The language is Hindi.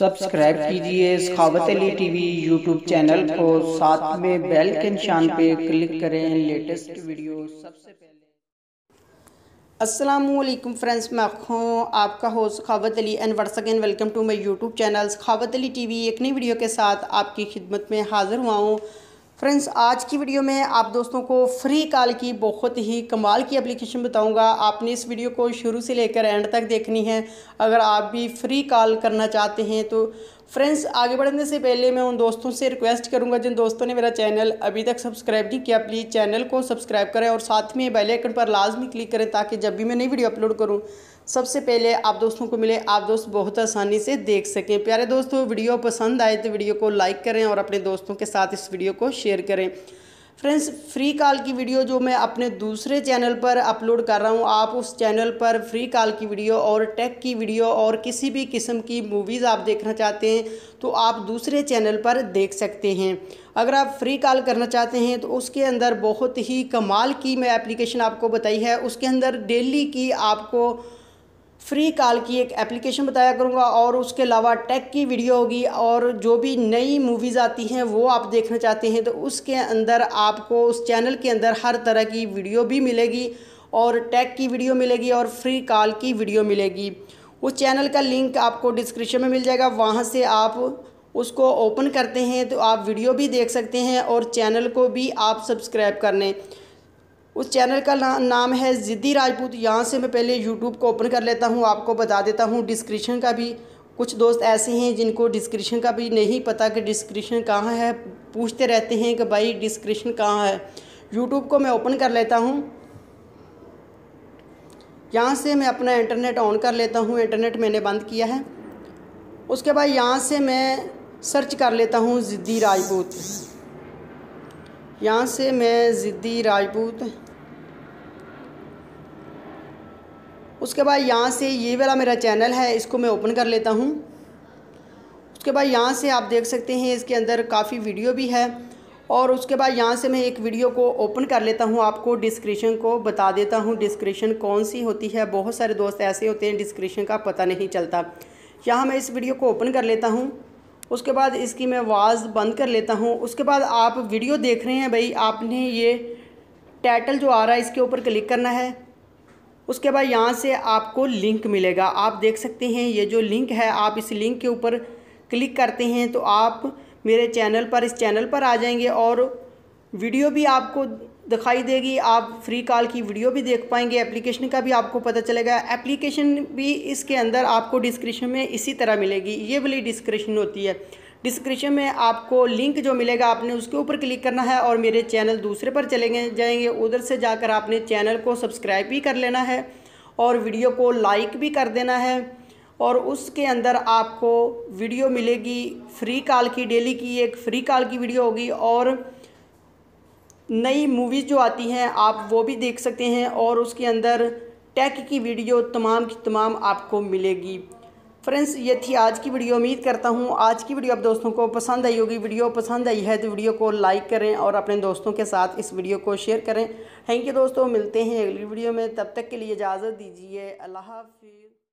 सब्सक्राइब कीजिए सखावत अली टीवी यूट्यूब चैनल को, साथ में बेल के निशान पे क्लिक करें लेटेस्ट वीडियो सबसे पहले। अस्सलामुअलैकुम फ्रेंड्स, मैं हूँ आपका host Sakhawat Ali and once again welcome to my YouTube channel Sakhawat Ali TV. एक नई वीडियो के साथ आपकी खिदमत में हाज़िर हुआ हूँ। फ्रेंड्स, आज की वीडियो में आप दोस्तों को फ्री कॉल की बहुत ही कमाल की एप्लीकेशन बताऊंगा। आपने इस वीडियो को शुरू से लेकर एंड तक देखनी है अगर आप भी फ्री कॉल करना चाहते हैं तो। फ्रेंड्स, आगे बढ़ने से पहले मैं उन दोस्तों से रिक्वेस्ट करूंगा जिन दोस्तों ने मेरा चैनल अभी तक सब्सक्राइब नहीं किया, प्लीज़ चैनल को सब्सक्राइब करें और साथ में बेल आइकन पर लाजमी क्लिक करें ताकि जब भी मैं नई वीडियो अपलोड करूं सबसे पहले आप दोस्तों को मिले, आप दोस्त बहुत आसानी से देख सकें। प्यारे दोस्तों, वीडियो पसंद आए तो वीडियो को लाइक करें और अपने दोस्तों के साथ इस वीडियो को शेयर करें। फ्रेंड्स, फ्री कॉल की वीडियो जो मैं अपने दूसरे चैनल पर अपलोड कर रहा हूं, आप उस चैनल पर फ्री कॉल की वीडियो और टेक की वीडियो और किसी भी किस्म की मूवीज़ आप देखना चाहते हैं तो आप दूसरे चैनल पर देख सकते हैं। अगर आप फ्री कॉल करना चाहते हैं तो उसके अंदर बहुत ही कमाल की मैं एप्लीकेशन आपको बताई है। उसके अंदर डेली की आपको फ्री कॉल की एक एप्लीकेशन बताया करूँगा और उसके अलावा टेक की वीडियो होगी और जो भी नई मूवीज़ आती हैं वो आप देखना चाहते हैं तो उसके अंदर आपको उस चैनल के अंदर हर तरह की वीडियो भी मिलेगी और टेक की वीडियो मिलेगी और फ्री कॉल की वीडियो मिलेगी। उस चैनल का लिंक आपको डिस्क्रिप्शन में मिल जाएगा, वहाँ से आप उसको ओपन करते हैं तो आप वीडियो भी देख सकते हैं और चैनल को भी आप सब्सक्राइब कर लें। उस चैनल का नाम है ज़िद्दी राजपूत। यहाँ से मैं पहले यूट्यूब को ओपन कर लेता हूँ, आपको बता देता हूँ डिस्क्रिप्शन का भी। कुछ दोस्त ऐसे हैं जिनको डिस्क्रिप्शन का भी नहीं पता कि डिस्क्रिप्शन कहाँ है, पूछते रहते हैं कि भाई डिस्क्रिप्शन कहाँ है। यूट्यूब को मैं ओपन कर लेता हूँ। यहाँ से मैं अपना इंटरनेट ऑन कर लेता हूँ, इंटरनेट मैंने बंद किया है। उसके बाद यहाँ से मैं सर्च कर लेता हूँ ज़िद्दी राजपूत। यहाँ से मैं ज़िद्दी राजपूत, उसके बाद यहाँ से ये वाला मेरा चैनल है, इसको मैं ओपन कर लेता हूँ। उसके बाद यहाँ से आप देख सकते हैं इसके अंदर काफ़ी वीडियो भी है और उसके बाद यहाँ से मैं एक वीडियो को ओपन कर लेता हूँ, आपको डिस्क्रिप्शन को बता देता हूँ डिस्क्रिप्शन कौन सी होती है। बहुत सारे दोस्त ऐसे होते हैं डिस्क्रिप्शन का पता नहीं चलता। यहाँ मैं इस वीडियो को ओपन कर लेता हूँ। उसके बाद इसकी मैं आवाज़ बंद कर लेता हूँ। उसके बाद आप वीडियो देख रहे हैं भाई, आपने ये टाइटल जो आ रहा है इसके ऊपर क्लिक करना है। उसके बाद यहाँ से आपको लिंक मिलेगा, आप देख सकते हैं ये जो लिंक है, आप इस लिंक के ऊपर क्लिक करते हैं तो आप मेरे चैनल पर, इस चैनल पर आ जाएंगे और वीडियो भी आपको दिखाई देगी। आप फ्री कॉल की वीडियो भी देख पाएंगे, एप्लीकेशन का भी आपको पता चलेगा। एप्लीकेशन भी इसके अंदर आपको डिस्क्रिप्शन में इसी तरह मिलेगी, ये वाली डिस्क्रिप्शन होती है। डिस्क्रिप्शन में आपको लिंक जो मिलेगा आपने उसके ऊपर क्लिक करना है और मेरे चैनल दूसरे पर चले जाएंगे। उधर से जाकर आपने चैनल को सब्सक्राइब भी कर लेना है और वीडियो को लाइक भी कर देना है और उसके अंदर आपको वीडियो मिलेगी फ्री कॉल की, डेली की एक फ्री कॉल की वीडियो होगी और नई मूवीज़ जो आती हैं आप वो भी देख सकते हैं और उसके अंदर टेक की वीडियो तमाम की तमाम आपको मिलेगी। फ्रेंड्स, ये थी आज की वीडियो। उम्मीद करता हूँ आज की वीडियो आप दोस्तों को पसंद आई होगी। वीडियो पसंद आई है तो वीडियो को लाइक करें और अपने दोस्तों के साथ इस वीडियो को शेयर करें। थैंक यू दोस्तों, मिलते हैं अगली वीडियो में, तब तक के लिए इजाज़त दीजिए। अल्लाह हाफ़िज़।